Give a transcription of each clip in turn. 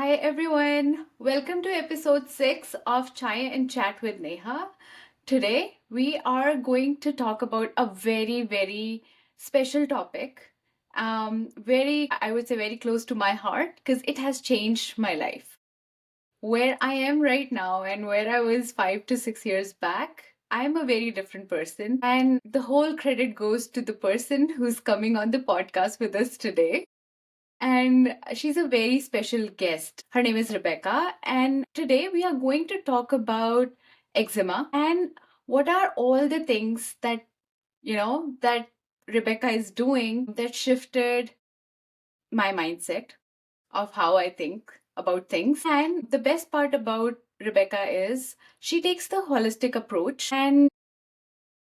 Hi everyone, welcome to episode 6 of Chai and Chat with Neha. Today we are going to talk about a very special topic. I would say, very close to my heart because it has changed my life. Where I am right now and where I was 5 to 6 years back, I'm a very different person. And the whole credit goes to the person who's coming on the podcast with us today. And she's a very special guest. Her name is Rebecca, and today we are going to talk about eczema and what are all the things that Rebecca is doing that shifted my mindset of how I think about things. And the best part about Rebecca is she takes the holistic approach and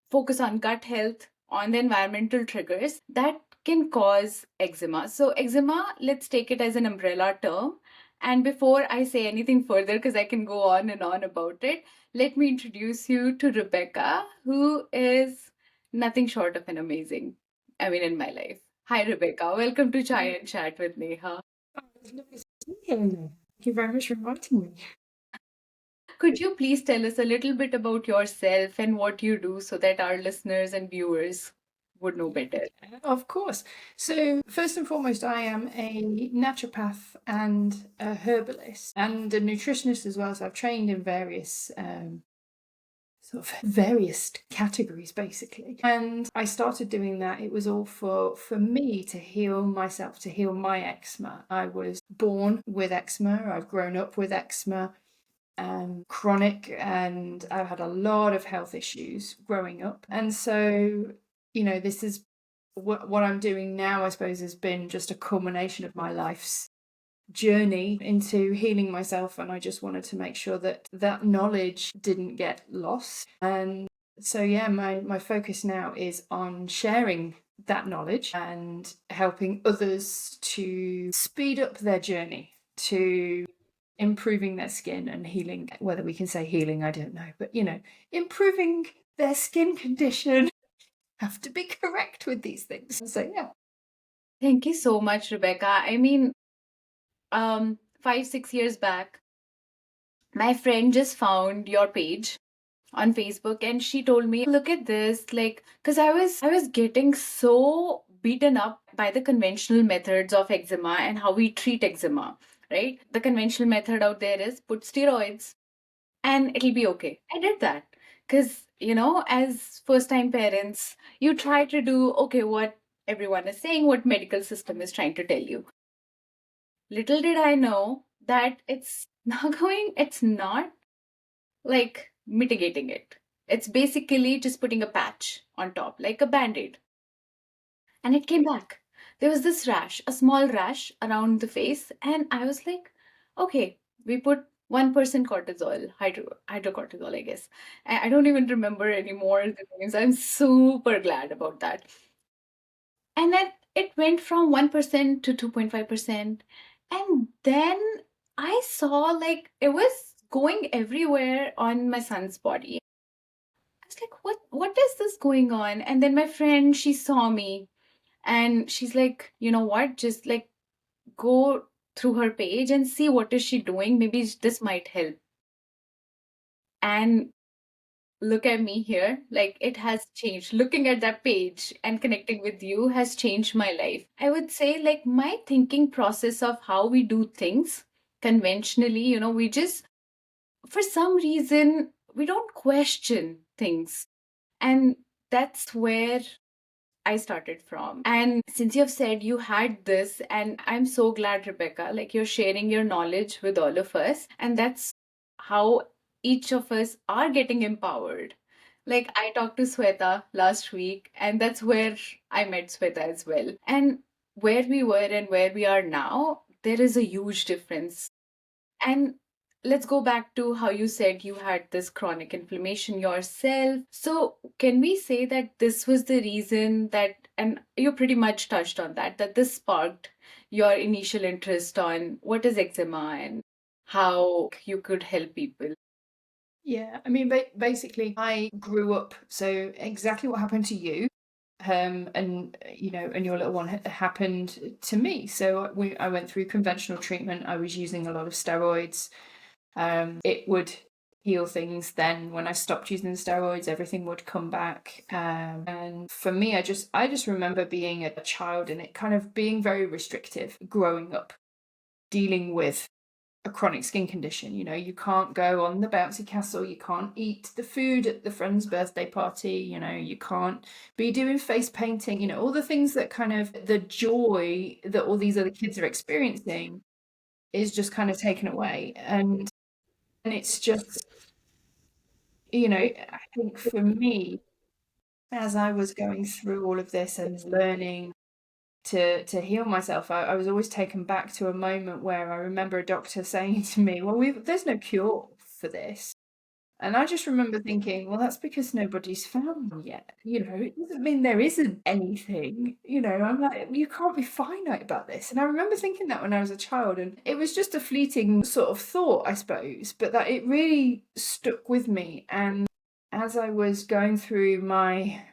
focus on gut health, on the environmental triggers that can cause eczema. So, eczema, let's take it as an umbrella term. And before I say anything further, because I can go on and on about it, let me introduce you to Rebecca, who is nothing short of an amazing, in my life. Hi, Rebecca. Welcome to Chai and Chat with Neha. Oh, it's lovely to be here. Thank you very much for inviting me. Could you please tell us a little bit about yourself and what you do so that our listeners and viewers would know better? Of course. So, first and foremost, I am a naturopath and a herbalist and a nutritionist as well. So, I've trained in various various categories basically. And I started doing that. It was all for me to heal myself, to heal my eczema. I was born with eczema. I've grown up with eczema. Chronic, and I've had a lot of health issues growing up. And so, this is what I'm doing now, I suppose, has been just a culmination of my life's journey into healing myself. And I just wanted to make sure that that knowledge didn't get lost. And so, yeah, my focus now is on sharing that knowledge and helping others to speed up their journey to improving their skin and healing. Whether we can say healing, I don't know, but improving their skin condition. Have to be correct with these things. So yeah. Thank you so much, Rebecca. 5, 6 years back, my friend just found your page on Facebook and she told me, look at this, like, because I was getting so beaten up by the conventional methods of eczema and how we treat eczema, right? The conventional method out there is put steroids and it'll be okay. I did that because, as first time parents, you try to do okay what everyone is saying, what medical system is trying to tell you. Little did I know that it's not like mitigating it. It's basically just putting a patch on top, like a band-aid. And it came back. There was this rash, a small rash around the face, and I was like, okay, we put 1% cortisol, hydrocortisol, I guess. I don't even remember anymore the names. I'm super glad about that. And then it went from 1% to 2.5%. And then I saw like it was going everywhere on my son's body. I was like, what is this going on? And then my friend, she saw me and she's like, you know what? Just like go through her page and see what is she doing. Maybe this might help. And look at me here. Like it has changed. Looking at that page and connecting with you has changed my life. I would say like my thinking process of how we do things conventionally, we just for some reason we don't question things. And that's where I started from. And since you've said you had this, and I'm so glad, Rebecca, like you're sharing your knowledge with all of us. And that's how each of us are getting empowered. Like I talked to Sweta last week, and that's where I met Sweta as well. And where we were and where we are now, there is a huge difference. And let's go back to how you said you had this chronic inflammation yourself. So, can we say that this was the reason that, and you pretty much touched on that, that this sparked your initial interest on what is eczema and how you could help people? Yeah, I mean, basically, I grew up. So exactly what happened to you. and and your little one happened to me. So I went through conventional treatment. I was using a lot of steroids. It would heal things. Then when I stopped using the steroids, everything would come back. And for me, I just remember being a child and it kind of being very restrictive growing up, dealing with a chronic skin condition. You can't go on the bouncy castle, you can't eat the food at the friend's birthday party, you can't be doing face painting, all the things that kind of the joy that all these other kids are experiencing is just kind of taken away. And it's just, I think for me, as I was going through all of this and learning to heal myself, I was always taken back to a moment where I remember a doctor saying to me, well, there's no cure for this. And I just remember thinking, well, that's because nobody's found them yet. It doesn't mean there isn't anything. I'm like, you can't be finite about this. And I remember thinking that when I was a child, and it was just a fleeting sort of thought, I suppose, but that it really stuck with me. And as I was going through my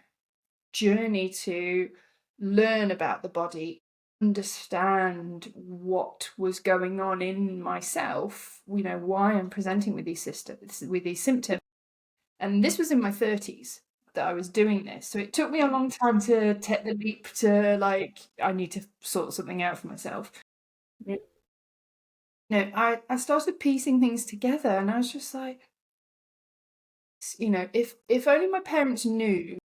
journey to learn about the body, understand what was going on in myself, why I'm presenting with these symptoms. And this was in my 30s that I was doing this. So it took me a long time to take the leap to I need to sort something out for myself. I started piecing things together and I was just like, if only my parents knew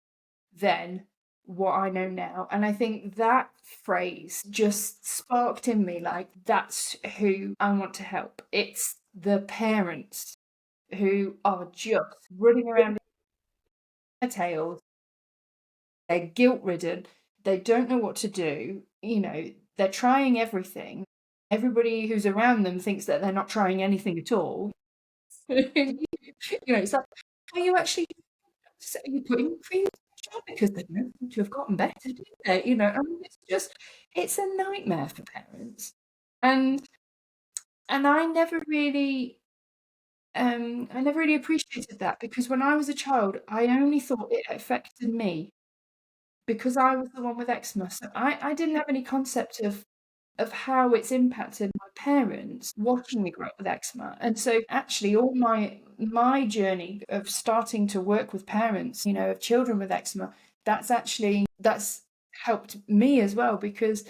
then what I know now. And I think that phrase just sparked in me that's who I want to help. It's the parents who are just running around in their tails. They're guilt ridden. They don't know what to do. They're trying everything. Everybody who's around them thinks that they're not trying anything at all. It's like, are you actually are you putting cream in the job? Because they don't seem to have gotten better, do they? It's a nightmare for parents. And I never really appreciated that, because when I was a child, I only thought it affected me because I was the one with eczema. So I didn't have any concept of how it's impacted my parents watching me grow up with eczema. And so actually all my journey of starting to work with parents, of children with eczema, that's helped me as well, because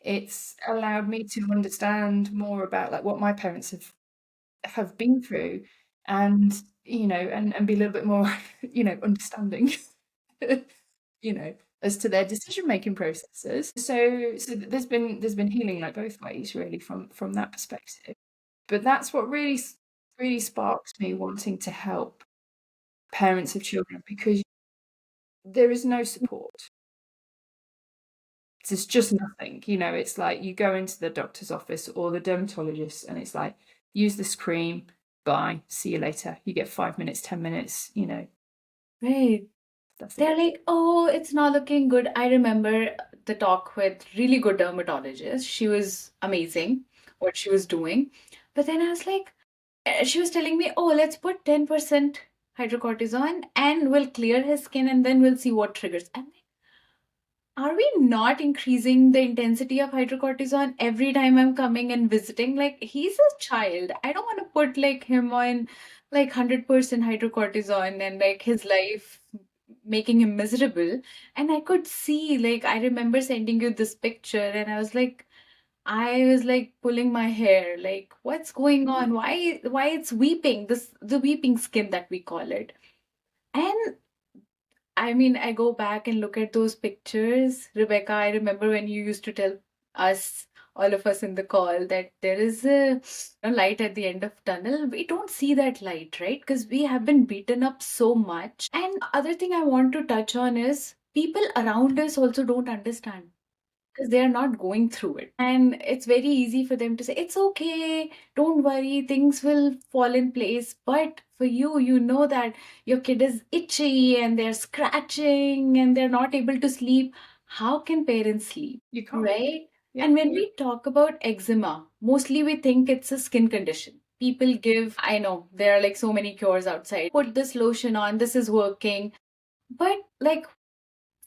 it's allowed me to understand more about what my parents have been through, and and be a little bit more understanding as to their decision making processes. So there's been healing both ways, really, from that perspective. But that's what really sparked me wanting to help parents of children, because there is no support. There's just nothing. It's like you go into the doctor's office or the dermatologist and it's like, use this cream, bye, see you later. You get 5 minutes, 10 minutes, Right. that's it. They're like, oh, it's not looking good. I remember the talk with really good dermatologist. She was amazing what she was doing. But then I was like, she was telling me, oh, let's put 10% hydrocortisone and we'll clear his skin and then we'll see what triggers. I'm like, are we not increasing the intensity of hydrocortisone every time I'm coming and visiting? Like, he's a child. I don't want to put him on 100% hydrocortisone and his life making him miserable. And I could see, I remember sending you this picture and I was pulling my hair, what's going on? Why it's weeping? The weeping skin that we call it. And I mean, I go back and look at those pictures. Rebecca, I remember when you used to tell us, all of us in the call, that there is a light at the end of tunnel. We don't see that light, right? Because we have been beaten up so much. And other thing I want to touch on is people around us also don't understand because they are not going through it. And it's very easy for them to say, it's okay, don't worry, things will fall in place. But for you, you know that your kid is itchy and they're scratching and they're not able to sleep. How can parents sleep? You can't. Right? Yeah. And when we talk about eczema, mostly we think it's a skin condition. People give, I know there are so many cures outside. Put this lotion on, this is working. But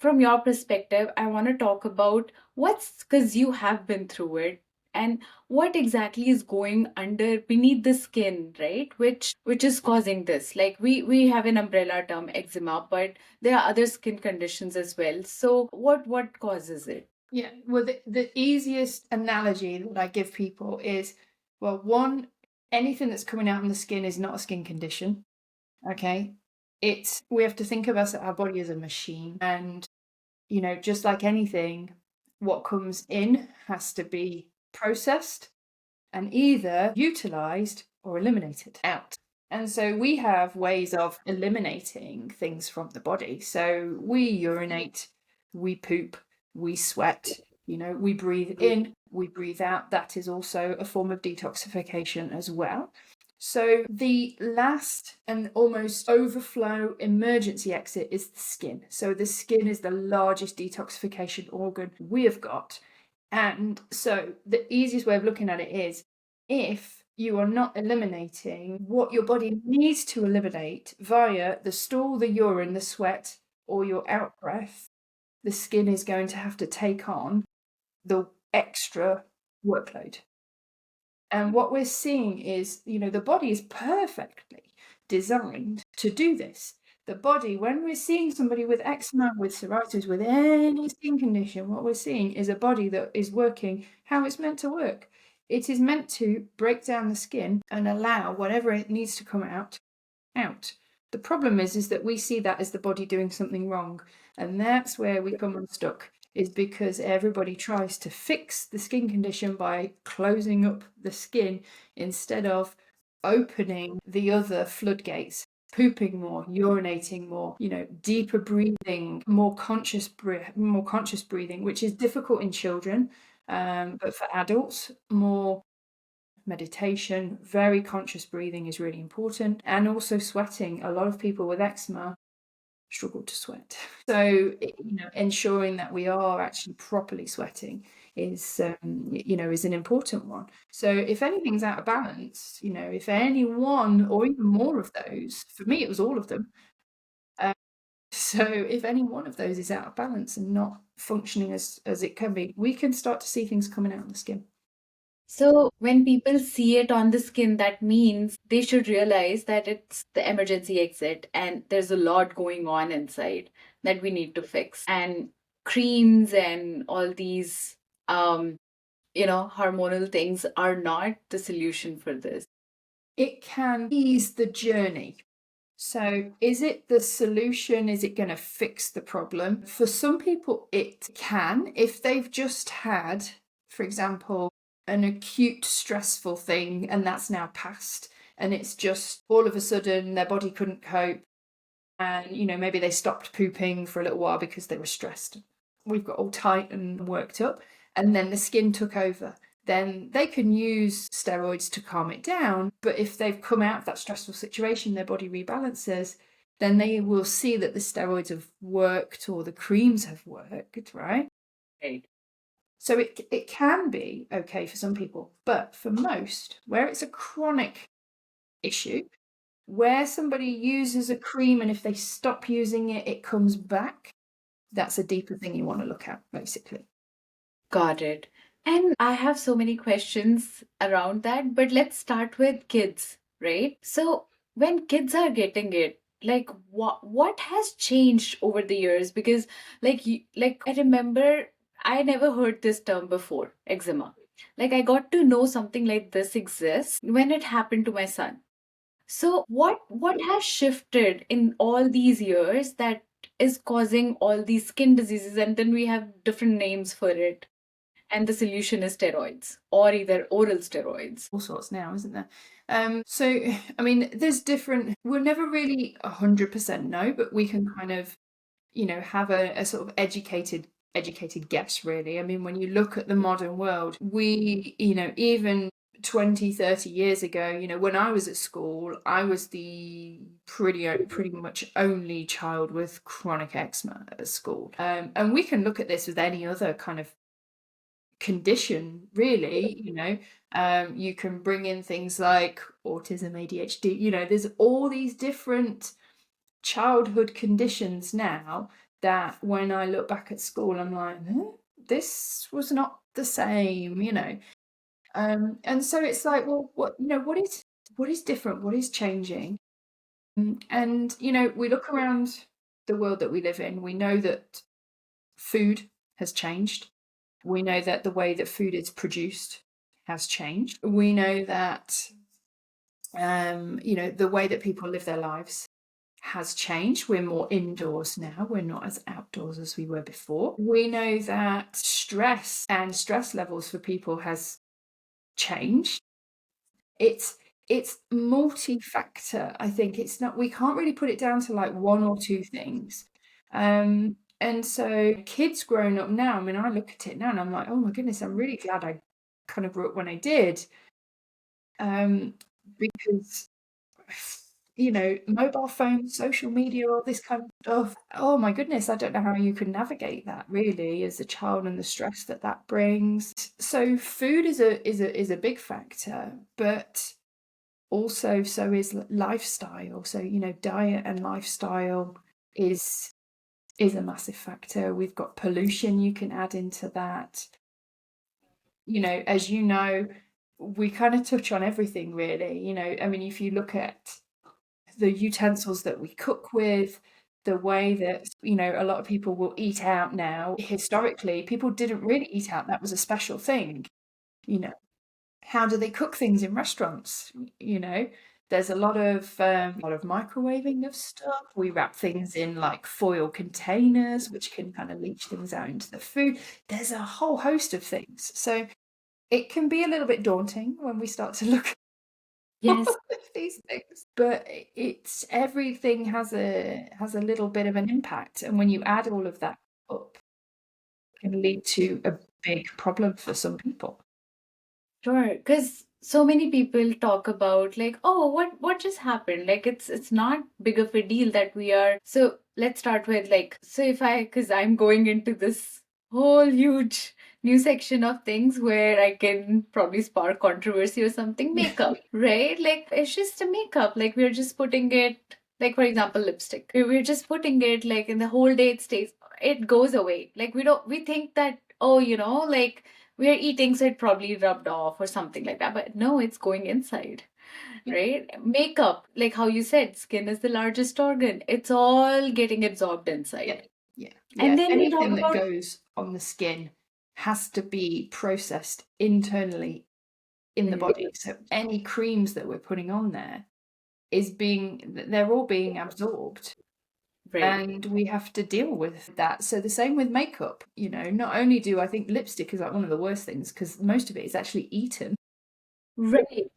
from your perspective, I want to talk about what's, because you have been through it, and what exactly is going under beneath the skin, right? Which is causing this. Like we have an umbrella term eczema, but there are other skin conditions as well. So what causes it? Yeah, well, the easiest analogy that I give people is, well, one, anything that's coming out on the skin is not a skin condition. Okay, we have to think of us our body as a machine, and just like anything, what comes in has to be processed and either utilized or eliminated out. And so we have ways of eliminating things from the body. So we urinate, we poop, we sweat, we breathe in, we breathe out. That is also a form of detoxification as well. So the last and almost overflow emergency exit is the skin. So the skin is the largest detoxification organ we have got. And so the easiest way of looking at it is, if you are not eliminating what your body needs to eliminate via the stool, the urine, the sweat, or your out breath, the skin is going to have to take on the extra workload. And what we're seeing is, the body is perfectly designed to do this. The body, when we're seeing somebody with eczema, with psoriasis, with any skin condition, what we're seeing is a body that is working how it's meant to work. It is meant to break down the skin and allow whatever it needs to come out. The problem is that we see that as the body doing something wrong. And that's where we come unstuck, is because everybody tries to fix the skin condition by closing up the skin instead of opening the other floodgates, pooping more, urinating more, deeper breathing, more conscious breathing, which is difficult in children, but for adults, more meditation, very conscious breathing is really important, and also sweating. A lot of people with eczema struggle to sweat. So, ensuring that we are actually properly sweating is an important one. So if anything's out of balance, if any one or even more of those, for me, it was all of them. So if any one of those is out of balance and not functioning as it can be, we can start to see things coming out of the skin. So when people see it on the skin, that means they should realize that it's the emergency exit and there's a lot going on inside that we need to fix. And creams and all these hormonal things are not the solution for this. It can ease the journey. So, is it the solution? Is it going to fix the problem? For some people, it can. If they've just had, for example, an acute stressful thing and that's now passed, and it's just all of a sudden their body couldn't cope, and maybe they stopped pooping for a little while because they were stressed. We've got all tight and worked up, and then the skin took over. Then they can use steroids to calm it down. But if they've come out of that stressful situation, their body rebalances, then they will see that the steroids have worked or the creams have worked, right? Right. So it can be okay for some people, but for most, where it's a chronic issue, where somebody uses a cream and if they stop using it, it comes back, that's a deeper thing you want to look at, basically. Got it. And I have so many questions around that, but let's start with kids, right? So when kids are getting it, like what has changed over the years? Because like I remember I never heard this term before, eczema. Like I got to know something like this exists when it happened to my son. So what has shifted in all these years that is causing all these skin diseases, and then we have different names for it, and the solution is steroids or either oral steroids. All sorts now, isn't there? So, I mean, there's different, we'll never really 100% know, but we can kind of, have a sort of educated guess, really. I mean, when you look at the modern world, we, even 20, 30 years ago, when I was at school, I was the pretty much only child with chronic eczema at school. And we can look at this with any other kind of condition, really. You can bring in things like autism, ADHD, there's all these different childhood conditions now that when I look back at school, I'm like, this was not the same, you know. And so it's like, well, what is different? What is changing? And you know, we look around the world that we live in, we know that food has changed. We know that the way that food is produced has changed. We know that you know, the way that people live their lives has changed. We're more indoors now. We're not as outdoors as we were before. We know that stress and stress levels for people has changed. It's multi-factor. I think it's not, we can't really put it down to like one or two things. And so kids growing up now, I mean, I look at it now and I'm like, oh my goodness, I'm really glad I kind of grew up when I did. Because you know, mobile phones, social media, all this kind of stuff. Oh my goodness, I don't know how you can navigate that really as a child and the stress that that brings. So food is a big factor, but also so is lifestyle. So you know, diet and lifestyle is a massive factor. We've got pollution you can add into that. You know, as you know, we kind of touch on everything really. You know, I mean, if you look at the utensils that we cook with, the way that, you know, a lot of people will eat out now. Historically, people didn't really eat out. That was a special thing. You know, how do they cook things in restaurants? You know, there's a lot of microwaving of stuff. We wrap things in like foil containers, which can kind of leach things out into the food. There's a whole host of things. So it can be a little bit daunting when we start to look Yes. these things, but it's everything has a little bit of an impact, and when you add all of that up, it can lead to a big problem for some people. Sure, because so many people talk about like, oh, what just happened? Like it's not big of a deal that we are. So let's start with like, so if I, because I'm going into this whole huge new section of things where I can probably spark controversy or something, makeup, right? Like it's just a makeup. Like we're just putting it, like for example, lipstick. We're just putting it like in the whole day it stays, it goes away. Like we think that, oh, like we are eating, so it probably rubbed off or something like that. But no, it's going inside, Yeah, right? Makeup, like how you said, skin is the largest organ. It's all getting absorbed yeah, inside. yeah. And then we talk Anything that about, goes on the skin has to be processed internally in the mm, body. So any creams that we're putting on there they're all being absorbed. right, And we have to deal with that. So the same with makeup, you know, not only do I think lipstick is like one of the worst things because most of it is actually eaten. right.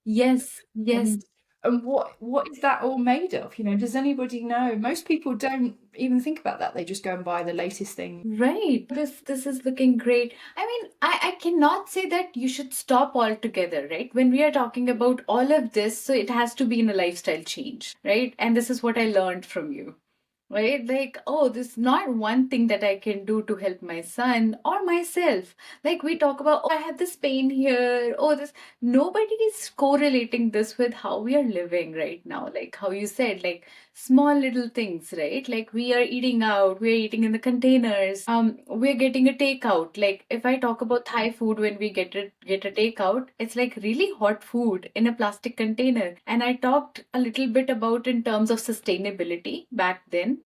Yes, yes. And what is that all made of? You know, does anybody know? Most people don't even think about that. They just go and buy the latest thing. Right. This is looking great. I mean, I cannot say that you should stop altogether, right? When we are talking about all of this, so it has to be in a lifestyle change, right? And this is what I learned from you. Right? Like, oh, there's not one thing that I can do to help my son or myself. Like we talk about, oh, I had this pain here. Oh, this. Nobody is correlating this with how we are living right now. Like how you said, like small little things, right? Like we are eating out, we're eating in the containers. We're getting a takeout. Like if I talk about Thai food, when we get a takeout, it's like really hot food in a plastic container. And I talked a little bit about in terms of sustainability back then,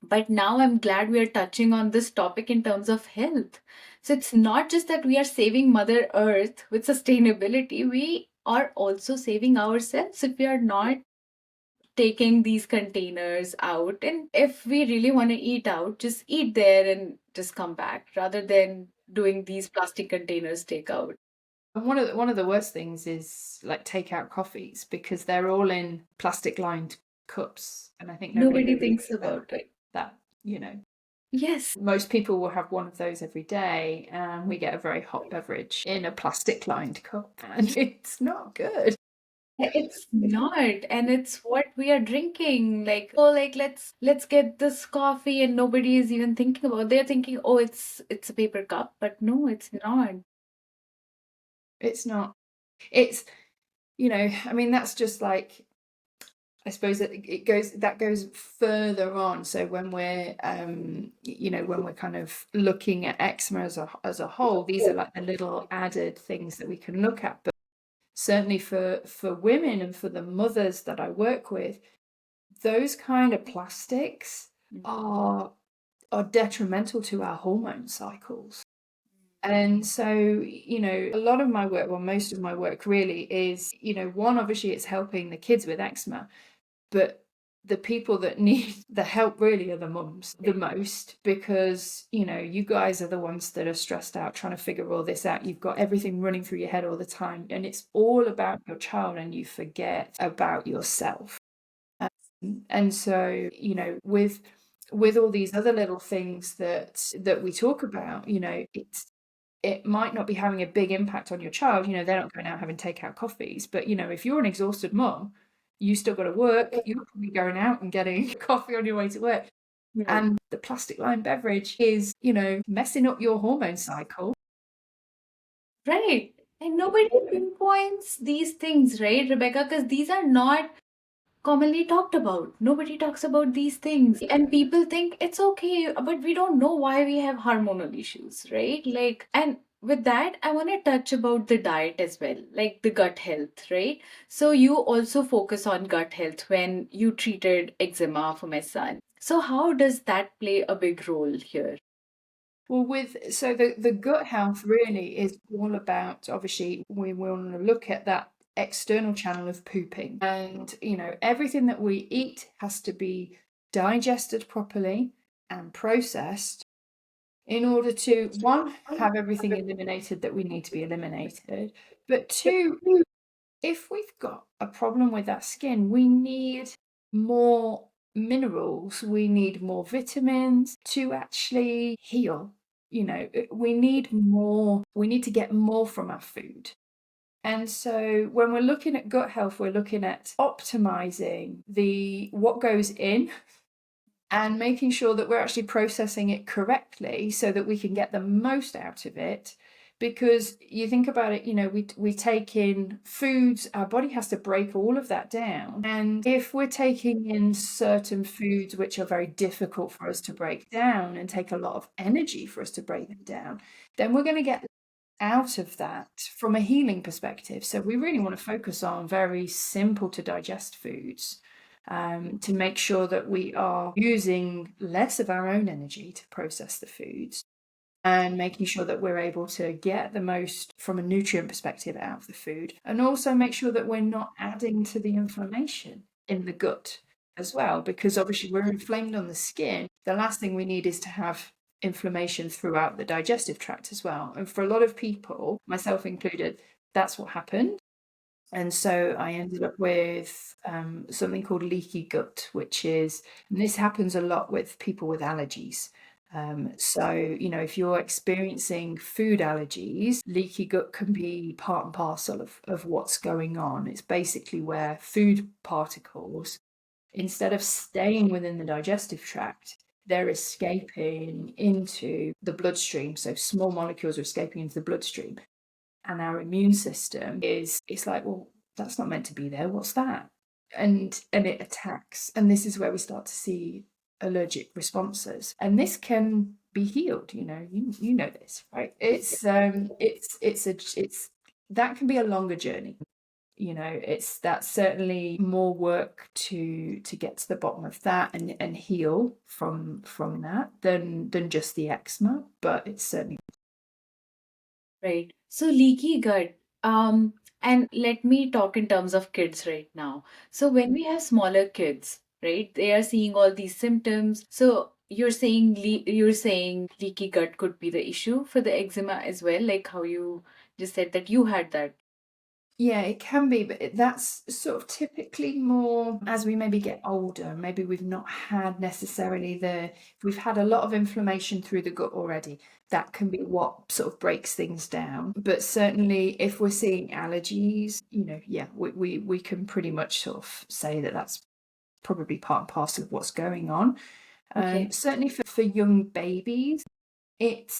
but now I'm glad we are touching on this topic in terms of health. So it's not just that we are saving Mother Earth with sustainability, we are also saving ourselves if we are not taking these containers out. And if we really want to eat out, just eat there and just come back rather than doing these plastic containers takeout. And one of the worst things is like takeout coffees because they're all in plastic lined cups, and I think nobody Nobody really thinks thinks about about it. that. You know, Yes. most people will have one of those every day, and we get a very hot beverage in a plastic lined cup, and it's not good. It's not, and it's what we are drinking. Like, oh, like let's get this coffee, and nobody is even thinking about. They're thinking, oh, it's a paper cup, but no, it's not. It's not. It's, you know, I mean, that's just like I suppose that goes further on. So when we're when we're kind of looking at eczema as a whole, these are like the little added things that we can look at. But certainly for women and for the mothers that I work with, those kind of plastics are detrimental to our hormone cycles. And so, a lot of my work, well, most of my work really is, one, obviously it's helping the kids with eczema, but the people that need the help really are the mums the most, because, you guys are the ones that are stressed out trying to figure all this out. You've got everything running through your head all the time, and it's all about your child, and you forget about yourself. And so, with all these other little things that we talk about, it might not be having a big impact on your child. They're not going out having takeout coffees, but if you're an exhausted mom, you still got to work, you're probably going out and getting coffee on your way to work. And the plastic lined beverage is, messing up your hormone cycle. Right. And nobody pinpoints these things, right, Rebecca? Because these are not commonly talked about. Nobody talks about these things. And people think it's okay, but we don't know why we have hormonal issues, right? Like, and with that, I want to touch about the diet as well, like the gut health, right? So you also focus on gut health when you treated eczema for my son. So how does that play a big role here? Well, so the gut health really is all about, obviously, we want to look at that external channel of pooping. And, everything that we eat has to be digested properly and processed in order to, one, have everything eliminated that we need to be eliminated, but two, if we've got a problem with that skin, we need more minerals, we need more vitamins to actually heal. We need more, we need to get more from our food. And so when we're looking at gut health, we're looking at optimizing what goes in and making sure that we're actually processing it correctly so that we can get the most out of it. Because you think about it, we take in foods, our body has to break all of that down. And if we're taking in certain foods which are very difficult for us to break down and take a lot of energy for us to break them down, then we're going to get out of that from a healing perspective. So we really want to focus on very simple to digest foods, to make sure that we are using less of our own energy to process the foods, and making sure that we're able to get the most from a nutrient perspective out of the food, and also make sure that we're not adding to the inflammation in the gut as well, because obviously we're inflamed on the skin. The last thing we need is to have inflammation throughout the digestive tract as well. And for a lot of people, myself included, that's what happened. And so I ended up with something called leaky gut, and this happens a lot with people with allergies. So, if you're experiencing food allergies, leaky gut can be part and parcel of what's going on. It's basically where food particles, instead of staying within the digestive tract, they're escaping into the bloodstream. So small molecules are escaping into the bloodstream. And our immune system it's like, well, that's not meant to be there. What's that? And it attacks. And this is where we start to see allergic responses. And this can be healed, you know this, right? It's that can be a longer journey. That's certainly more work to get to the bottom of that and heal from that than just the eczema, but it's certainly. Right. So leaky gut. And let me talk in terms of kids right now. So when we have smaller kids, right, they are seeing all these symptoms. So you're saying leaky gut could be the issue for the eczema as well, like how you just said that you had that. Yeah, it can be, but that's sort of typically more as we maybe get older. Maybe we've not had necessarily we've had a lot of inflammation through the gut already. That can be what sort of breaks things down. But certainly, if we're seeing allergies, yeah, we can pretty much sort of say that that's probably part and parcel of what's going on. Okay. Certainly for young babies, it's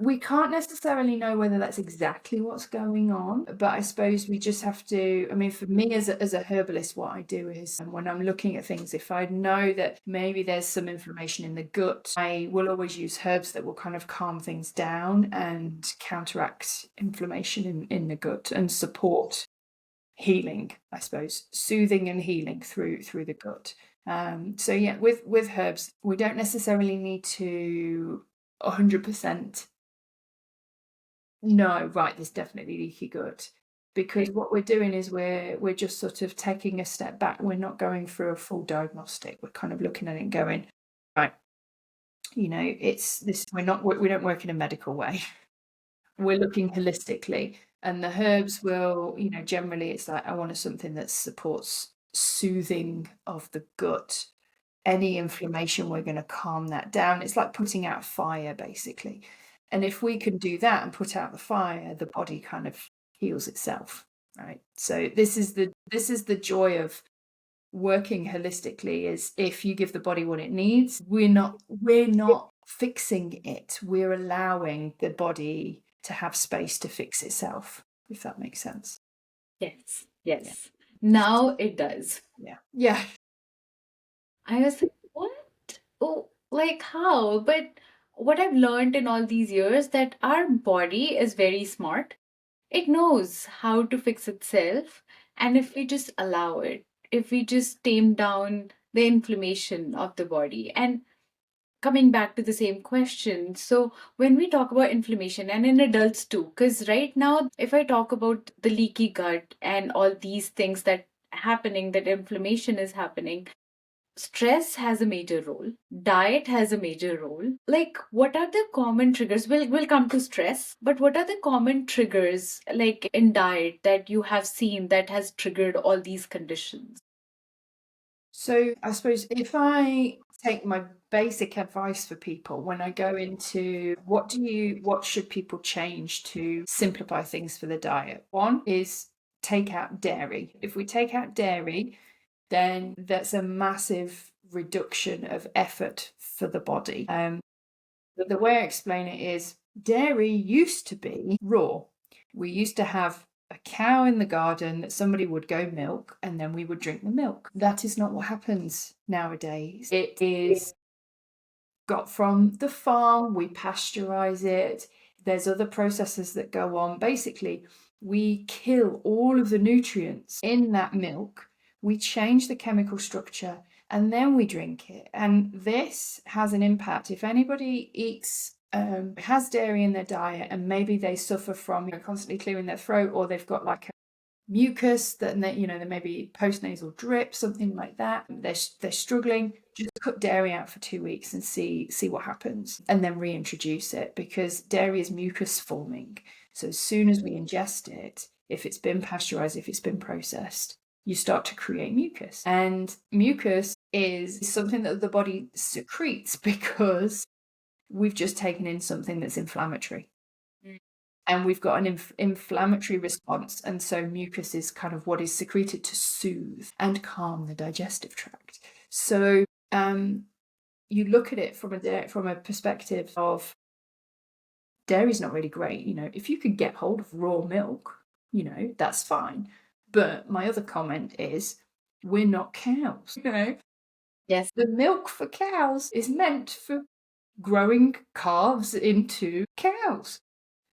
we can't necessarily know whether that's exactly what's going on, but I suppose we just have to. I mean, for me as a herbalist, what I do is when I'm looking at things, if I know that maybe there's some inflammation in the gut, I will always use herbs that will kind of calm things down and counteract inflammation in the gut and support healing, I suppose, soothing and healing through the gut. So yeah, with herbs, we don't necessarily need to 100% know, right, there's definitely leaky gut. Because what we're doing is we're just sort of taking a step back. We're not going through a full diagnostic. We're kind of looking at it and going, right, it's this. We don't work in a medical way. We're looking holistically, and the herbs will, generally it's like I want something that supports soothing of the gut. Any inflammation, we're going to calm that down. It's like putting out a fire, basically. And if we can do that and put out the fire, the body kind of heals itself, right? So this is the joy of working holistically, is if you give the body what it needs, we're not fixing it. We're allowing the body to have space to fix itself, if that makes sense. Yes. Yes. Now it does. Yeah. I was like, what? Oh, like how? But what I've learned in all these years that our body is very smart. It knows how to fix itself. And if we just allow it, if we just tame down the inflammation of the body. And coming back to the same question, so when we talk about inflammation and in adults too, because right now, if I talk about the leaky gut and all these things that happening, that inflammation is happening, stress has a major role, diet has a major role. Like, what are the common triggers? We'll come to stress, but what are the common triggers, like in diet, that you have seen that has triggered all these conditions? So I suppose if I take my basic advice for people when I go into what should people change to simplify things for the diet? One is take out dairy. If we take out dairy, then that's a massive reduction of effort for the body. But the way I explain it is dairy used to be raw. We used to have a cow in the garden that somebody would go milk and then we would drink the milk. That is not what happens nowadays. It is got from the farm, we pasteurize it. There's other processes that go on. Basically, we kill all of the nutrients in that milk. We change the chemical structure and then we drink it. And this has an impact. If anybody has dairy in their diet and maybe they suffer from constantly clearing their throat, or they've got like a mucus that there may be postnasal drip, something like that, they're struggling, just cut dairy out for 2 weeks and see what happens, and then reintroduce it, because dairy is mucus forming. So as soon as we ingest it, if it's been pasteurized, if it's been processed, you start to create mucus. And mucus is something that the body secretes because we've just taken in something that's inflammatory. And we've got an inflammatory response. And so mucus is kind of what is secreted to soothe and calm the digestive tract. So you look at it from a perspective of dairy's not really great. If you could get hold of raw milk, that's fine. But my other comment is, we're not cows. Yes. The milk for cows is meant for growing calves into cows.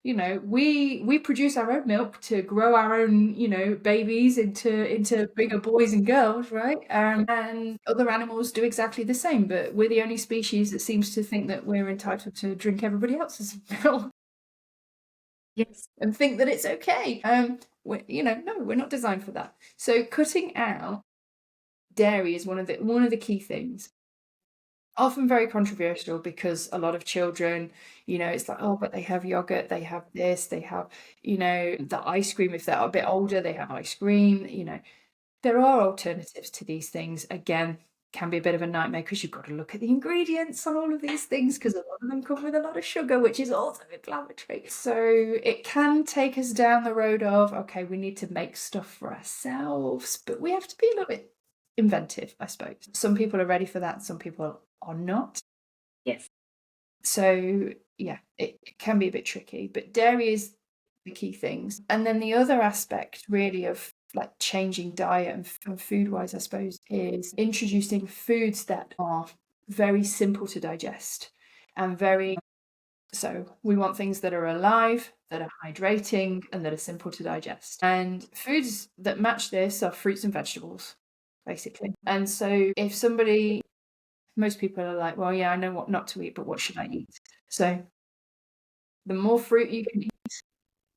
We produce our own milk to grow our own, babies into bigger boys and girls, right? And other animals do exactly the same, but we're the only species that seems to think that we're entitled to drink everybody else's milk. Yes. And think that it's okay. No, we're not designed for that. So cutting out dairy is one of the key things. Often very controversial, because a lot of children, it's like, oh, but they have yogurt, they have this, they have, the ice cream. If they're a bit older, they have ice cream. There are alternatives to these things. Again, can be a bit of a nightmare, because you've got to look at the ingredients on all of these things, because a lot of them come with a lot of sugar, which is also inflammatory. So it can take us down the road of, okay, we need to make stuff for ourselves, but we have to be a little bit inventive, I suppose. Some people are ready for that, some people are not. Yes. So yeah, it can be a bit tricky, but dairy is the key things. And then the other aspect really of like changing diet and food wise, I suppose, is introducing foods that are very simple to digest and very, so we want things that are alive, that are hydrating, and that are simple to digest. And foods that match this are fruits and vegetables, basically. And so if somebody, most people are like, well, yeah, I know what not to eat, but what should I eat? So the more fruit you can eat,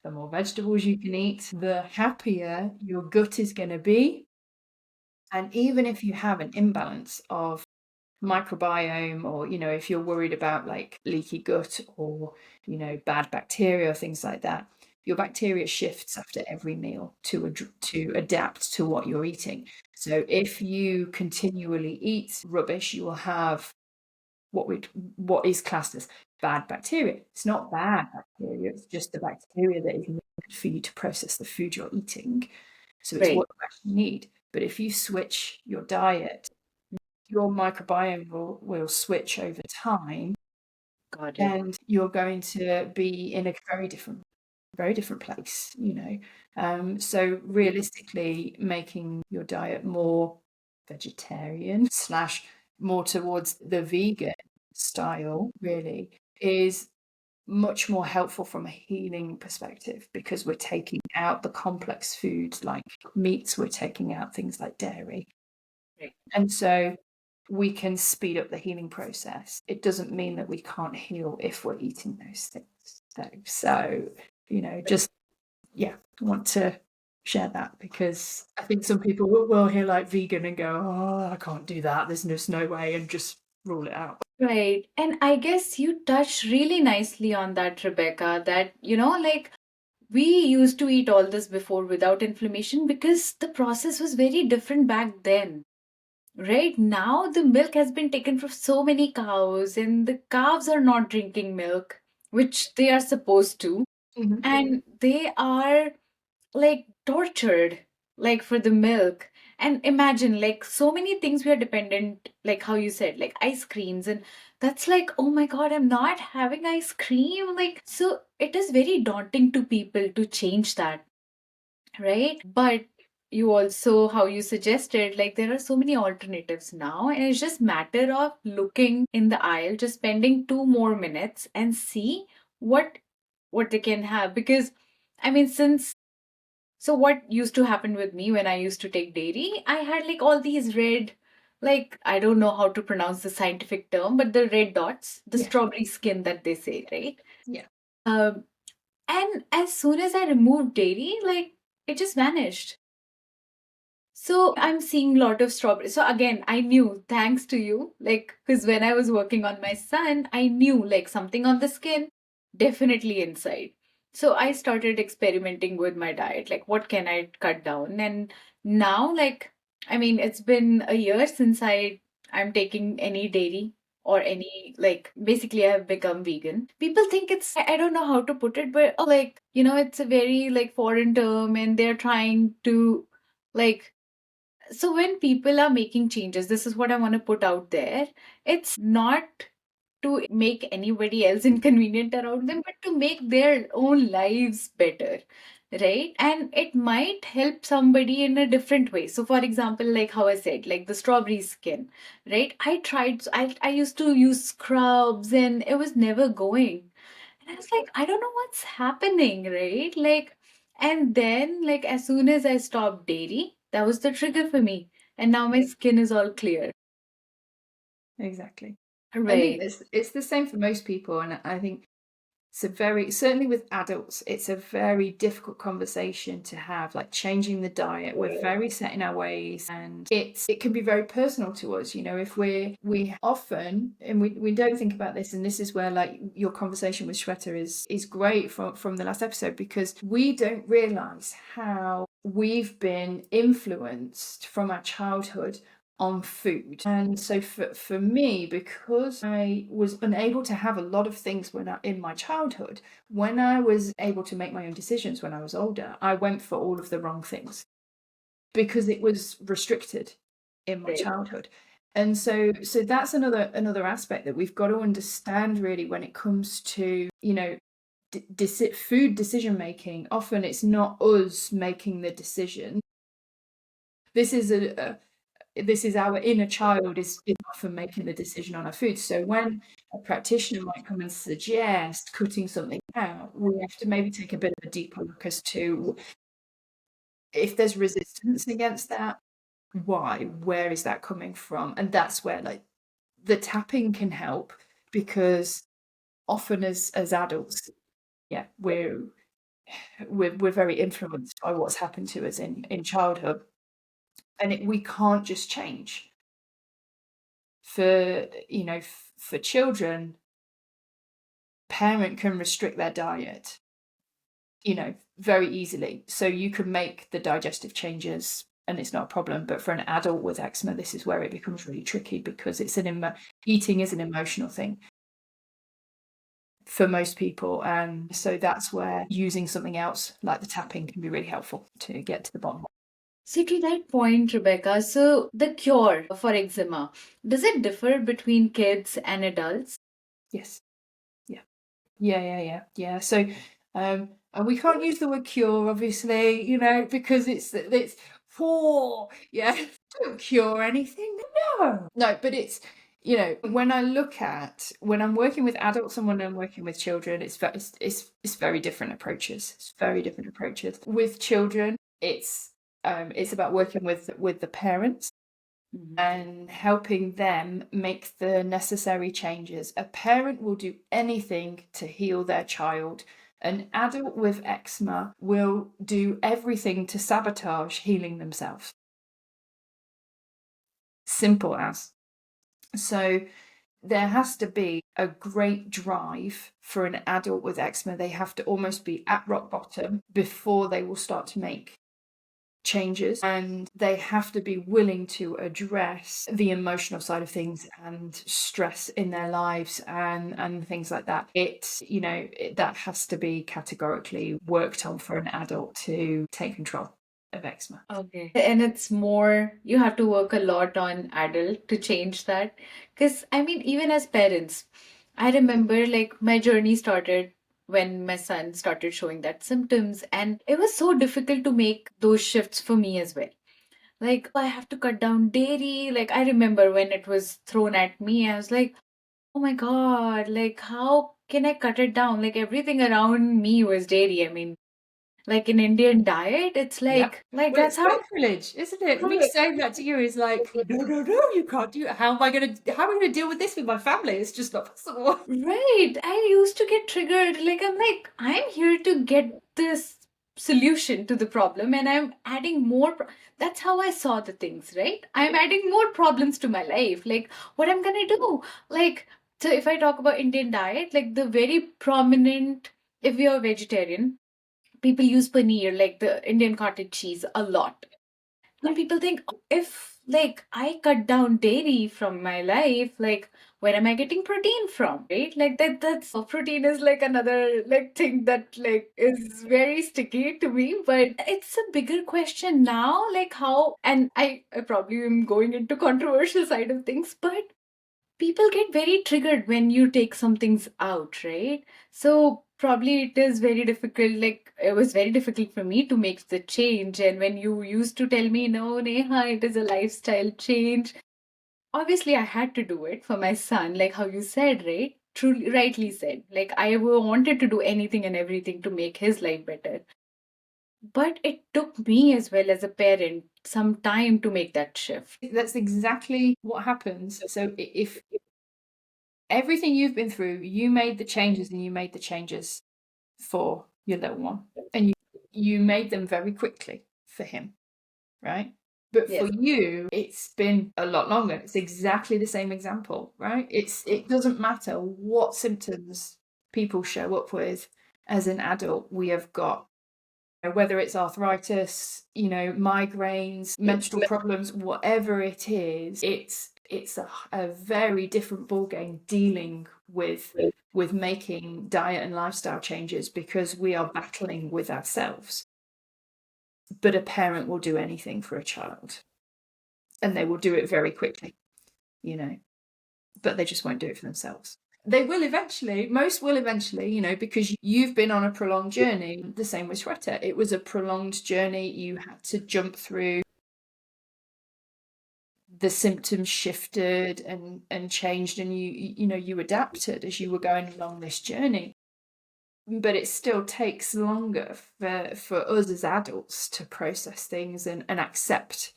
the more vegetables you can eat, the happier your gut is going to be. And even if you have an imbalance of microbiome, or if you're worried about like leaky gut or bad bacteria or things like that, your bacteria shifts after every meal to adapt to what you're eating. So if you continually eat rubbish, you will have what is classed as bad bacteria. It's not bad bacteria, it's just the bacteria that is needed for you to process the food you're eating. So it's Right. what you actually need. But if you switch your diet, your microbiome will switch over time, Got it. and you're going to be in a very different place, so realistically, making your diet more vegetarian slash more towards the vegan style really is much more helpful from a healing perspective, because we're taking out the complex foods like meats, we're taking out things like dairy. Right. And so we can speed up the healing process. It doesn't mean that we can't heal if we're eating those things. So just, yeah, I want to share that, because I think some people will hear like vegan and go, oh, I can't do that. There's just no way, and just rule it out. Right. And I guess you touched really nicely on that, Rebecca, that, like we used to eat all this before without inflammation because the process was very different back then. Right now, the milk has been taken from so many cows, and the calves are not drinking milk, which they are supposed to. Mm-hmm. And they are like tortured, like for the milk. And imagine, like, so many things we are dependent, like how you said, like ice creams. And that's like, oh my God, I'm not having ice cream. Like, so it is very daunting to people to change that, right? But you also, how you suggested, like there are so many alternatives now, and it's just matter of looking in the aisle, just spending 2 more minutes and see what they can have. Because I mean, since so what used to happen with me when I used to take dairy, I had like all these red, like I don't know how to pronounce the scientific term, but the red dots, the Yeah. strawberry skin that they say, right? Yeah. um and as soon as I removed dairy, like it just vanished. So I'm seeing a lot of strawberry. So again, I knew thanks to you, like, because when I was working on my son, I knew like something on the skin, definitely inside. So I started experimenting with my diet, like what can I cut down? And now, like, I mean, it's been a year since I'm taking any dairy or any, like, basically I have become vegan. People think it's, I don't know how to put it, but oh, like, it's a very like foreign term, and they're trying to like, so when people are making changes, this is what I want to put out there. It's not to make anybody else inconvenient around them, but to make their own lives better. Right. And it might help somebody in a different way. So, for example, like how I said, like the strawberry skin, right? I tried, I used to use scrubs and it was never going. And I was like, I don't know what's happening, right? Like, and then, like, as soon as I stopped dairy, that was the trigger for me. And now my skin is all clear. Exactly. I think Right. it's the same for most people, and I think it's certainly with adults, it's a very difficult conversation to have, like changing the diet. We're very set in our ways, and it can be very personal to us, if we often, and we don't think about this, and this is where like your conversation with Shweta is great from the last episode, because we don't realize how we've been influenced from our childhood on food. And so for me, because I was unable to have a lot of things in my childhood, when I was able to make my own decisions when I was older, I went for all of the wrong things because it was restricted in my Right. childhood. And so that's another aspect that we've got to understand really when it comes to, you know, food decision making. Often it's not us making the decision. This is our inner child is often making the decision on our food. So when a practitioner might come and suggest cutting something out, we have to maybe take a bit of a deeper look as to if there's resistance against that, why, where is that coming from? And that's where like the tapping can help, because often as adults, yeah, we're very influenced by what's happened to us in childhood, and we can't just change. For for children, parent can restrict their diet, very easily. So you can make the digestive changes and it's not a problem. But for an adult with eczema, this is where it becomes really tricky, because it's eating is an emotional thing for most people. And so that's where using something else like the tapping can be really helpful to get to the bottom. So to that point, Rebecca, so the cure for eczema, does it differ between kids and adults? Yes. Yeah. So, and we can't use the word cure, obviously, because it's poor. Yeah, don't cure anything. No, but it's when I'm working with adults and when I'm working with children, it's very different approaches. It's very different approaches. With children, it's about working with the parents and helping them make the necessary changes. A parent will do anything to heal their child. An adult with eczema will do everything to sabotage healing themselves. Simple as. So there has to be a great drive for an adult with eczema. They have to almost be at rock bottom before they will start to make changes, and they have to be willing to address the emotional side of things and stress in their lives and things like that. That has to be categorically worked on for an adult to take control of eczema. Okay. And it's more, you have to work a lot on adult to change that. Because, I mean, even as parents, I remember like my journey started when my son started showing that symptoms, and it was so difficult to make those shifts for me as well. Like, I have to cut down dairy. Like, I remember when it was thrown at me, I was like, oh my God, like, how can I cut it down? Like, everything around me was dairy. I mean, like in Indian diet, it's like Well, that's it's how. sacrilege, isn't it? Me Right. saying that to you is like, no, you can't do it. How am I gonna deal with this with my family? It's just not possible. Right. I used to get triggered. Like, I'm like, I'm here to get this solution to the problem, and I'm adding more. That's how I saw the things, right? I'm adding more problems to my life. Like, what I'm gonna do? Like, so if I talk about Indian diet, like the very prominent, if you're vegetarian, people use paneer, like the Indian cottage cheese, a lot. And people think, if like I cut down dairy from my life, like where am I getting protein from? Right? Like that's protein is like another like thing that like is very sticky to me. But it's a bigger question now, like how, and I probably am going into controversial side of things, but people get very triggered when you take some things out, right? So probably it is very difficult. Like it was very difficult for me to make the change. And when you used to tell me, no, Neha, it is a lifestyle change. Obviously, I had to do it for my son, like how you said, right? Truly, rightly said. Like I wanted to do anything and everything to make his life better. But it took me as well as a parent some time to make that shift. That's exactly what happens. So if everything you've been through, you made the changes, and you made the changes for your little one, and you made them very quickly for him, right? But for Yes. you, it's been a lot longer. It's exactly the same example, right? It doesn't matter what symptoms people show up with as an adult. We have got, whether it's arthritis, migraines, menstrual problems, whatever it is, it's a very different ballgame dealing with making diet and lifestyle changes, because we are battling with ourselves. But a parent will do anything for a child, and they will do it very quickly. but they just won't do it for themselves. They will eventually, most will eventually, because you've been on a prolonged journey. The same with Shweta. It was a prolonged journey. You had to jump through. The symptoms shifted and changed, and you adapted as you were going along this journey. But it still takes longer for us as adults to process things and accept,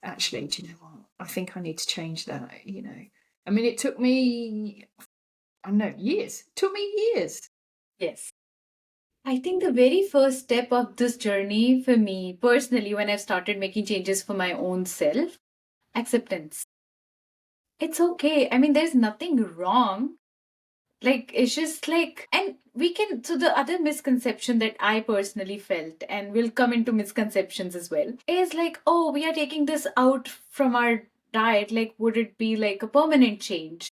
actually, do you know what? I think I need to change that, I mean, it took me, I don't know, years. It took me years. Yes. I think the very first step of this journey for me personally, when I started making changes for my own self, acceptance. It's okay. I mean, there's nothing wrong. Like, it's just like, and we can, so the other misconception that I personally felt, and we'll come into misconceptions as well, is like, oh, we are taking this out from our diet. Like, would it be like a permanent change?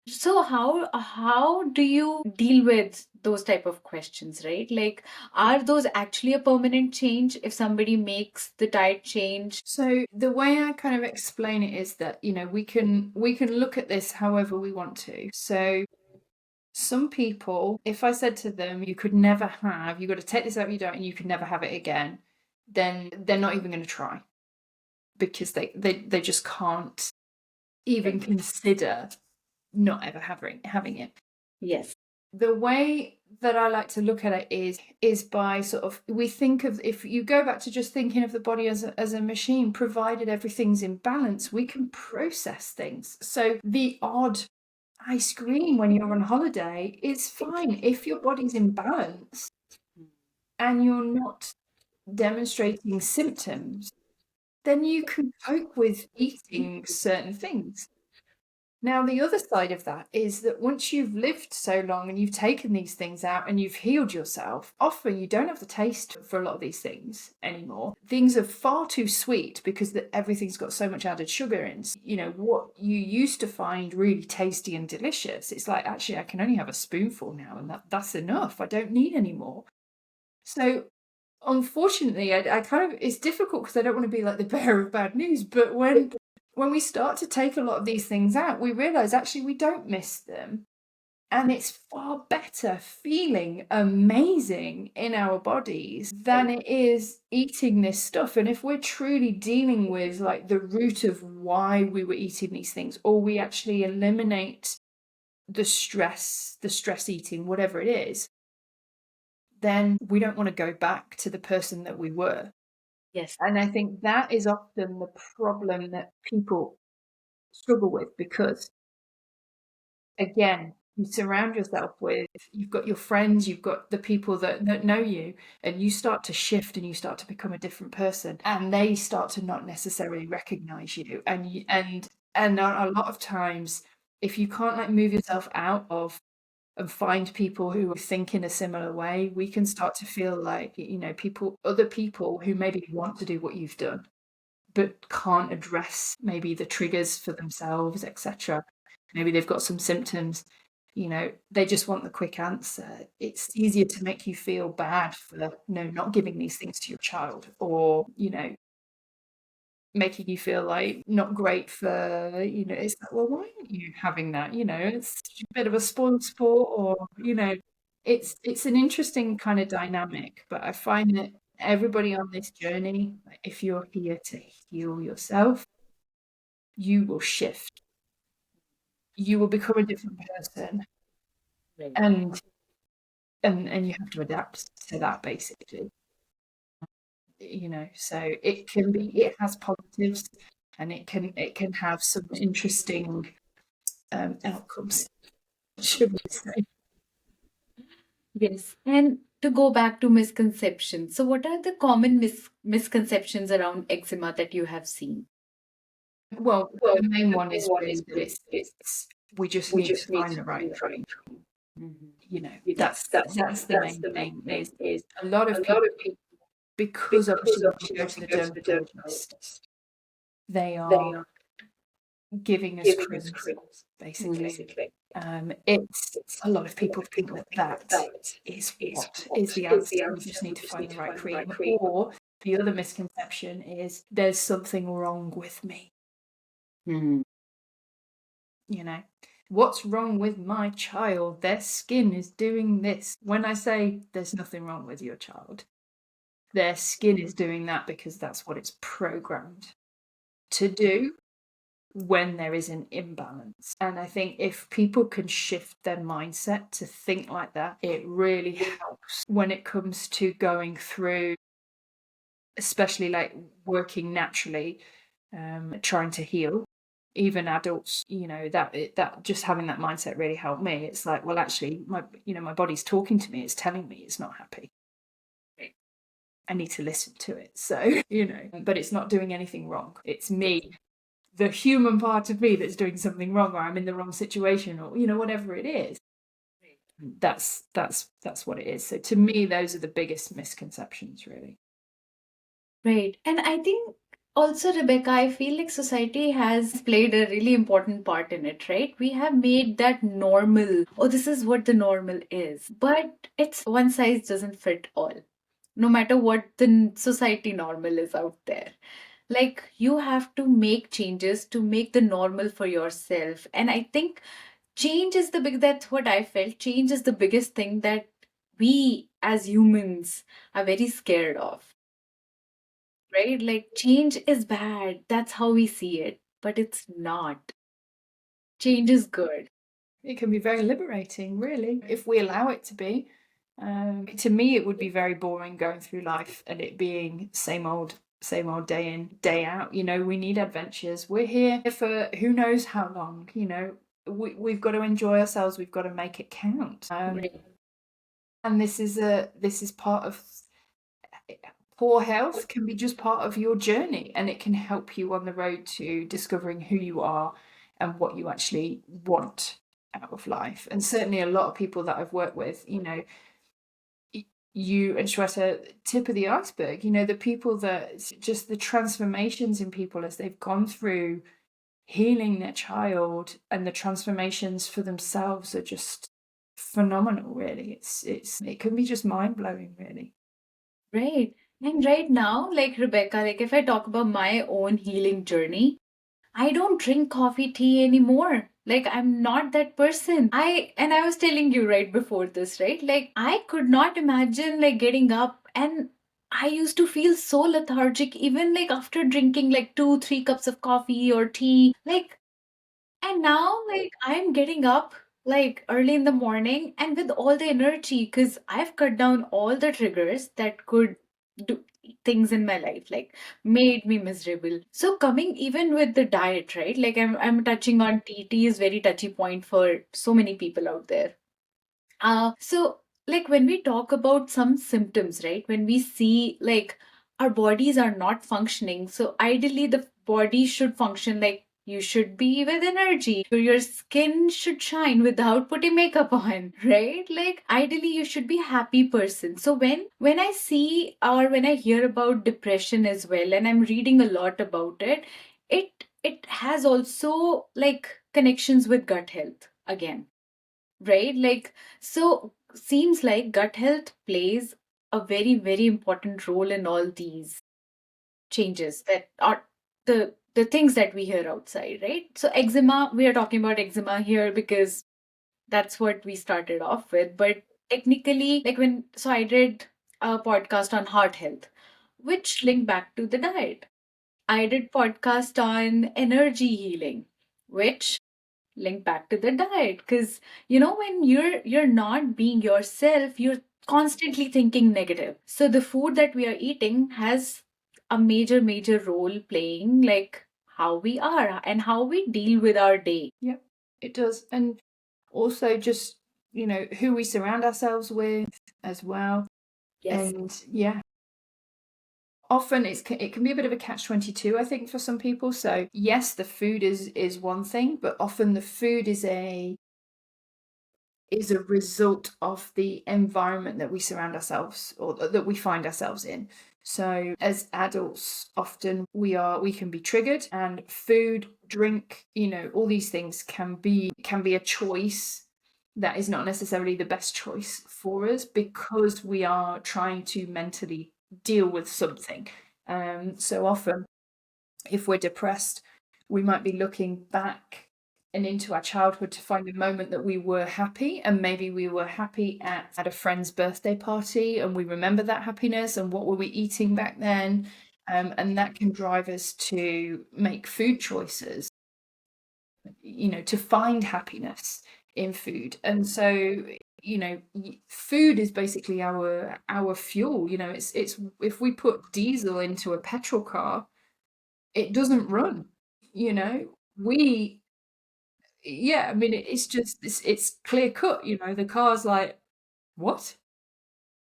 So how do you deal with those type of questions, right? Like, are those actually a permanent change if somebody makes the diet change? So the way I kind of explain it is that, we can look at this however we want to. So some people, if I said to them, you've got to take this out of your diet and you can never have it again, then they're not even going to try, because they just can't even consider not ever having it. Yes. The way that I like to look at it is by sort of, we think of, if you go back to just thinking of the body as a machine, provided everything's in balance, we can process things. So the odd ice cream when you're on holiday is fine if your body's in balance and you're not demonstrating symptoms, then you can cope with eating certain things. Now, the other side of that is that once you've lived so long and you've taken these things out and you've healed yourself, often you don't have the taste for a lot of these things anymore. Things are far too sweet because everything's got so much added sugar in. What you used to find really tasty and delicious, it's like, actually, I can only have a spoonful now, and that's enough. I don't need any more. So unfortunately, I kind of, it's difficult because I don't want to be like the bearer of bad news, but when we start to take a lot of these things out, we realize actually we don't miss them. And it's far better feeling amazing in our bodies than it is eating this stuff. And if we're truly dealing with like the root of why we were eating these things, or we actually eliminate the stress eating, whatever it is, then we don't want to go back to the person that we were. Yes. And I think that is often the problem that people struggle with, because, again, you surround yourself with, you've got your friends, you've got the people that know you, and you start to shift and you start to become a different person, and they start to not necessarily recognize you. And a lot of times, if you can't like move yourself out of and find people who think in a similar way, we can start to feel like, other people who maybe want to do what you've done, but can't address maybe the triggers for themselves, etc. Maybe they've got some symptoms, they just want the quick answer. It's easier to make you feel bad for not giving these things to your child, or, making you feel like not great for, it's like, well, why aren't you having that? It's a bit of a spoiled sport, or, it's an interesting kind of dynamic. But I find that everybody on this journey, if you're here to heal yourself, you will shift. You will become a different person. Right. And you have to adapt to that, basically. So it has positives, and it can have some interesting outcomes, should we say. Yes. And to go back to misconceptions. So what are the common misconceptions around eczema that you have seen? Well, the main one is really that it's we just need to find the right cream. That's the main thing, is a lot of people, because obviously when we go to the dermatologist, they are giving us creams, basically. It's a lot of people think that is what is the answer. We just need to find the right cream. Or the other misconception is there's something wrong with me. you know. What's wrong with my child? Their skin is doing this. When I say there's nothing wrong with your child, their skin is doing that because that's what it's programmed to do when there is an imbalance. And I think if people can shift their mindset to think like that, it really helps when it comes to going through, especially like working naturally, trying to heal. Even adults, that just having that mindset really helped me. It's like, well, actually, my body's talking to me. It's telling me it's not happy. I need to listen to it. So, but it's not doing anything wrong. It's me, the human part of me that's doing something wrong, or I'm in the wrong situation, or whatever it is. That's what it is. So to me, those are the biggest misconceptions, really. Right. And I think also, Rebecca, I feel like society has played a really important part in it, right? We have made that normal. Oh, this is what the normal is. But it's one size doesn't fit all, no matter what the society normal is out there. Like, you have to make changes to make the normal for yourself. And I think that's what I felt. Change is the biggest thing that we as humans are very scared of, right? Like, change is bad. That's how we see it, but it's not. Change is good. It can be very liberating, really, if we allow it to be. To me, it would be very boring going through life and it being same old, day in, day out. We need adventures. We're here for who knows how long. We've got to enjoy ourselves. We've got to make it count. Right. And this is part of poor health can be just part of your journey, and it can help you on the road to discovering who you are and what you actually want out of life. And certainly a lot of people that I've worked with, you and Shweta, tip of the iceberg, the people that just the transformations in people as they've gone through healing their child, and the transformations for themselves are just phenomenal, really. It can be just mind-blowing, really. Right. And right now, like Rebecca, like if I talk about my own healing journey, I don't drink coffee tea anymore. Like, I'm not that person. I was telling you right before this, right? Like, I could not imagine like getting up, and I used to feel so lethargic even like after drinking like 2, 3 cups of coffee or tea. Like, and now, like, I'm getting up like early in the morning and with all the energy because I've cut down all the triggers that could do things in my life, like made me miserable. So coming even with the diet, right? Like I'm touching on tea is very touchy point for so many people out there. So like when we talk about some symptoms, right? When we see like our bodies are not functioning, so ideally the body should function like you should be with energy. Your skin should shine without putting makeup on, right? Like ideally you should be a happy person. So when I see or when I hear about depression as well, and I'm reading a lot about it, it has also like connections with gut health again, right? Like, so seems like gut health plays a very, very important role in all these changes that are the things that we hear outside, right? So eczema, we are talking about eczema here because that's what we started off with. But technically, like I did a podcast on heart health, which linked back to the diet. I did podcast on energy healing, which link back to the diet, because when you're not being yourself, you're constantly thinking negative. So the food that we are eating has a major role playing like how we are and how we deal with our day. Yep, it does. And also just, who we surround ourselves with as well. Yes. And yeah, often it can be a bit of a catch-22, I think, for some people. So yes, the food is one thing, but often the food is a result of the environment that we surround ourselves or that we find ourselves in. So as adults, often we can be triggered, and food, drink, all these things can be a choice that is not necessarily the best choice for us because we are trying to mentally deal with something. So often if we're depressed, we might be looking back and into our childhood to find a moment that we were happy, and maybe we were happy at a friend's birthday party and we remember that happiness and what were we eating back then, and that can drive us to make food choices, to find happiness in food. And so food is basically our fuel. It's if we put diesel into a petrol car, it doesn't run. We Yeah, I mean, it's just it's clear cut. The car's like, what?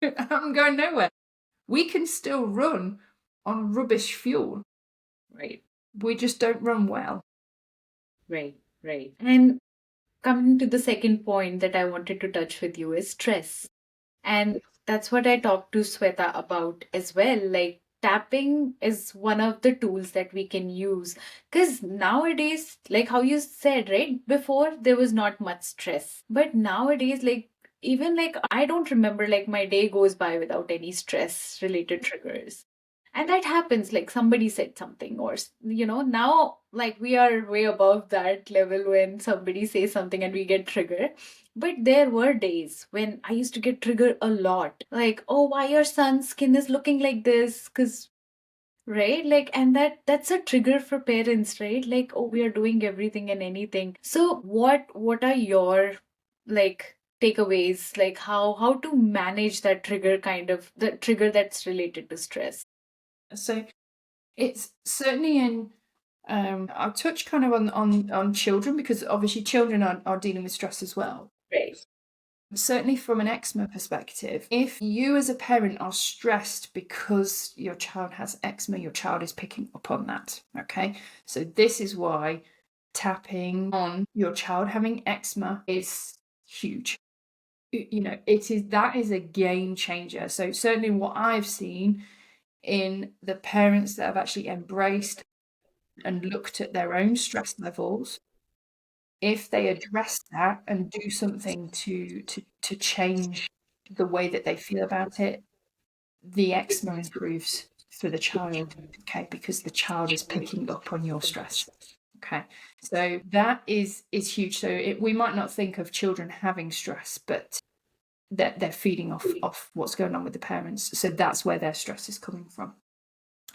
I'm going nowhere. We can still run on rubbish fuel. Right, We just don't run well. right, right. And coming to the second point that I wanted to touch with you is stress. And that's what I talked to Sweta about as well. Like, tapping is one of the tools that we can use. Because nowadays, like how you said, right? Before, there was not much stress. But nowadays, like, even like I don't remember like my day goes by without any stress related triggers. And that happens, like somebody said something, or now like we are way above that level when somebody says something and we get triggered. But there were days when I used to get triggered a lot. Like, oh, why your son's skin is looking like this? Because, right? Like, and that's a trigger for parents, right? Like, oh, we are doing everything and anything. So what are your like takeaways? Like how to manage that trigger, kind of the trigger that's related to stress? So it's certainly in. I'll touch kind of on children, because obviously children are dealing with stress as well. Right. Certainly from an eczema perspective, if you as a parent are stressed because your child has eczema, your child is picking up on that. Okay. So this is why tapping on your child having eczema is huge. That is a game changer. So certainly what I've seen in the parents that have actually embraced and looked at their own stress levels, if they address that and do something to change the way that they feel about it, the eczema improves for the child. Okay, because the child is picking up on your stress. Okay, so that is huge. So we might not think of children having stress, but they're feeding off what's going on with the parents. So that's where their stress is coming from.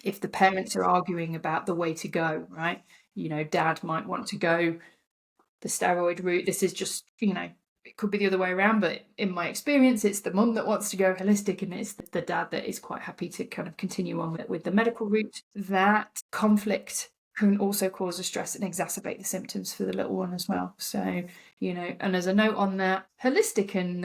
If the parents are arguing about the way to go, right? Dad might want to go the steroid route. This is just, it could be the other way around, but in my experience, it's the mum that wants to go holistic and it's the dad that is quite happy to kind of continue on with the medical route. That conflict can also cause a stress and exacerbate the symptoms for the little one as well. So, and as a note on that, holistic and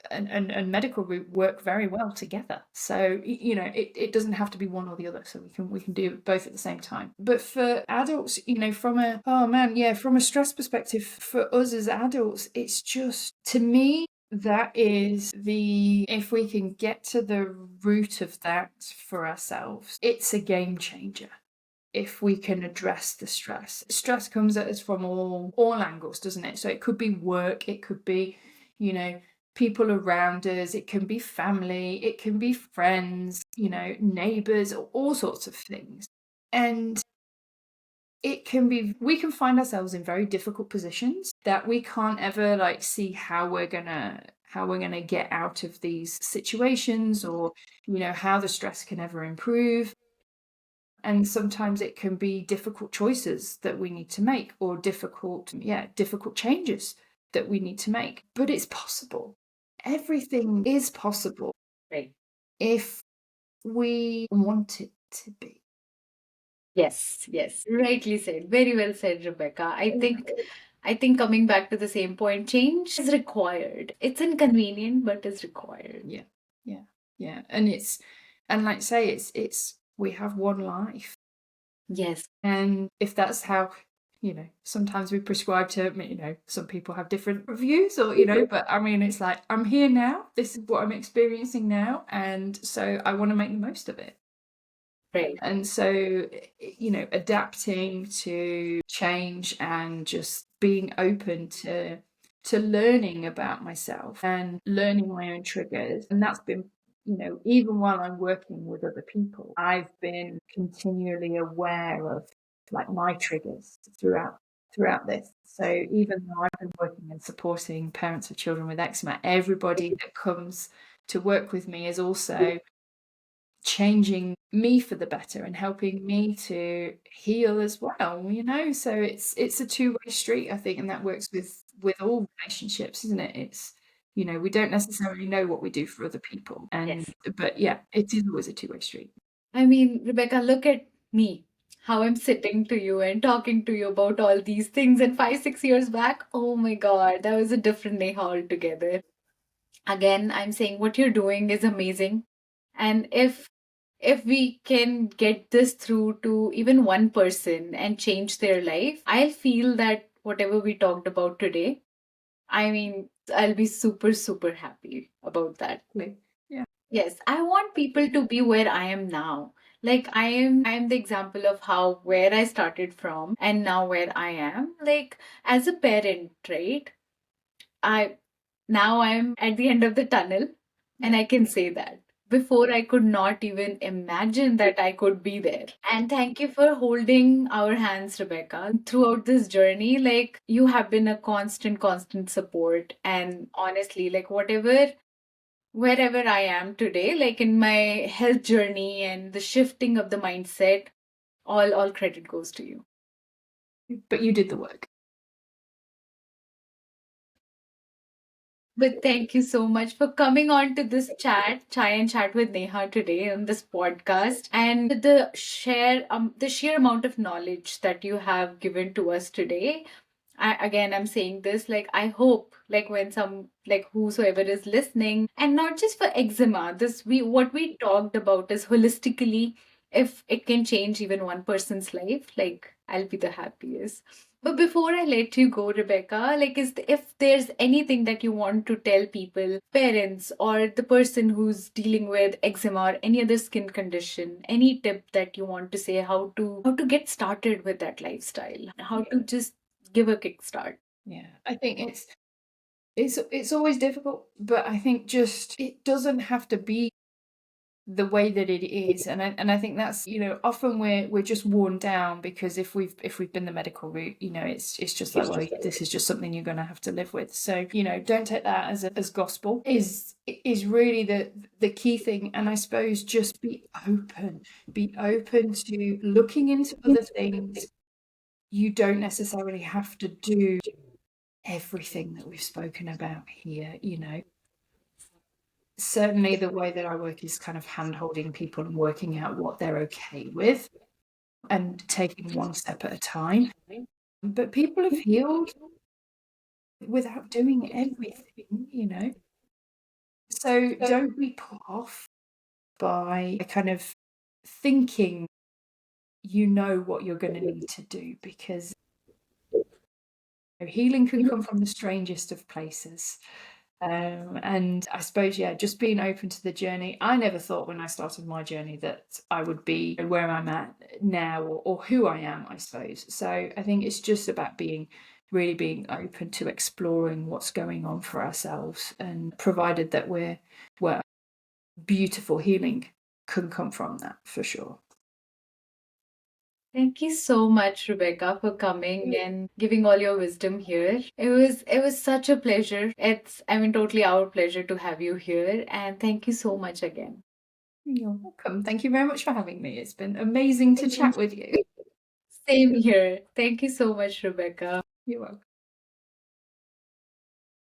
and medical route work very well together. So, it doesn't have to be one or the other. So we can do both at the same time. But for adults, from a stress perspective, for us as adults, it's just, to me, that is if we can get to the root of that for ourselves, it's a game changer. If we can address the stress. Stress comes at us from all angles, doesn't it? So it could be work, it could be, people around us, it can be family, it can be friends, neighbors, all sorts of things. And we can find ourselves in very difficult positions that we can't ever see how we're gonna get out of these situations, or how the stress can ever improve. And sometimes it can be difficult choices that we need to make, or difficult changes that we need to make. But it's possible. Everything is possible. Right. If we want it to be. Yes, yes. Rightly said. Very well said, Rebecca. I think coming back to the same point, change is required. It's inconvenient, but it's required. Yeah, yeah, yeah. And like say, it's we have one life. Yes. And if that's how, sometimes we prescribe to, some people have different views, or, but I mean, it's like, I'm here now. This is what I'm experiencing now. And so I want to make the most of it. Right. And so, adapting to change and just being open to learning about myself and learning my own triggers. And that's been, even while I'm working with other people, I've been continually aware of my triggers throughout throughout this. So even though I've been working and supporting parents of children with eczema, everybody that comes to work with me is also changing me for the better and helping me to heal as well, you know. So it's a two-way street, I think, and that works with all relationships, isn't it? It's, you know, we don't necessarily know what we do for other people, and Yes. but yeah, it is always a two-way street. I mean, Rebecca, look at me, how I'm sitting to you and talking to you about all these things. And 5, 6 years back, oh my God, that was a different Neha altogether. Again, I'm saying what you're doing is amazing. And if we can get this through to even one person and change their life, I'll feel that whatever we talked about today, I mean, I'll be super, super happy about that. Yeah. Yes, I want people to be where I am now. Like I am the example of how where I started from and now where I am. Like as a parent, right? I Now I'm at the end of the tunnel and Yeah. I can say that. Before I could not even imagine that I could be there. And thank you for holding our hands, Rebecca, throughout this journey. Like you have been a constant, constant support. And honestly, like whatever wherever I am today, like in my health journey and the shifting of the mindset, all credit goes to you. But you did the work. But thank you so much for coming on to this chat, Chai and Chat with Neha today on this podcast, and the sheer amount of knowledge that you have given to us today. I'm saying this like I hope like when some like whosoever is listening and not just for eczema, this we what we talked about is holistically, if it can change even one person's life, like I'll be the happiest. But before I let you go, Rebecca, like if there's anything that you want to tell people, parents or the person who's dealing with eczema or any other skin condition, any tip that you want to say how to get started with that lifestyle, how to just give a kickstart. Yeah. I think it's always difficult, but I think just it doesn't have to be the way that it is, and I think that's, you know, often we're just worn down because if we've been the medical route, you know, it's just like, well, this is just something you're going to have to live with. So, you know, don't take that as gospel is really the key thing. And I suppose just be open to looking into other things. You don't necessarily have to do everything that we've spoken about here, you know. Certainly the way that I work is kind of hand-holding people and working out what they're okay with and taking one step at a time. But people have healed without doing everything, you know. So don't be put off by kind of thinking you know what you're going to need to do, because healing can come from the strangest of places. And I suppose, yeah, just being open to the journey. I never thought when I started my journey that I would be where I'm at now, or who I am, I suppose. So I think it's just about really being open to exploring what's going on for ourselves, and provided that we're beautiful healing can come from that for sure. Thank you so much, Rebecca, for coming and giving all your wisdom here. It was such a pleasure. It's I mean totally our pleasure to have you here, and thank you so much again. You're welcome. Thank you very much for having me. It's been amazing to chat with you. Same here. Thank you so much, Rebecca. You're welcome.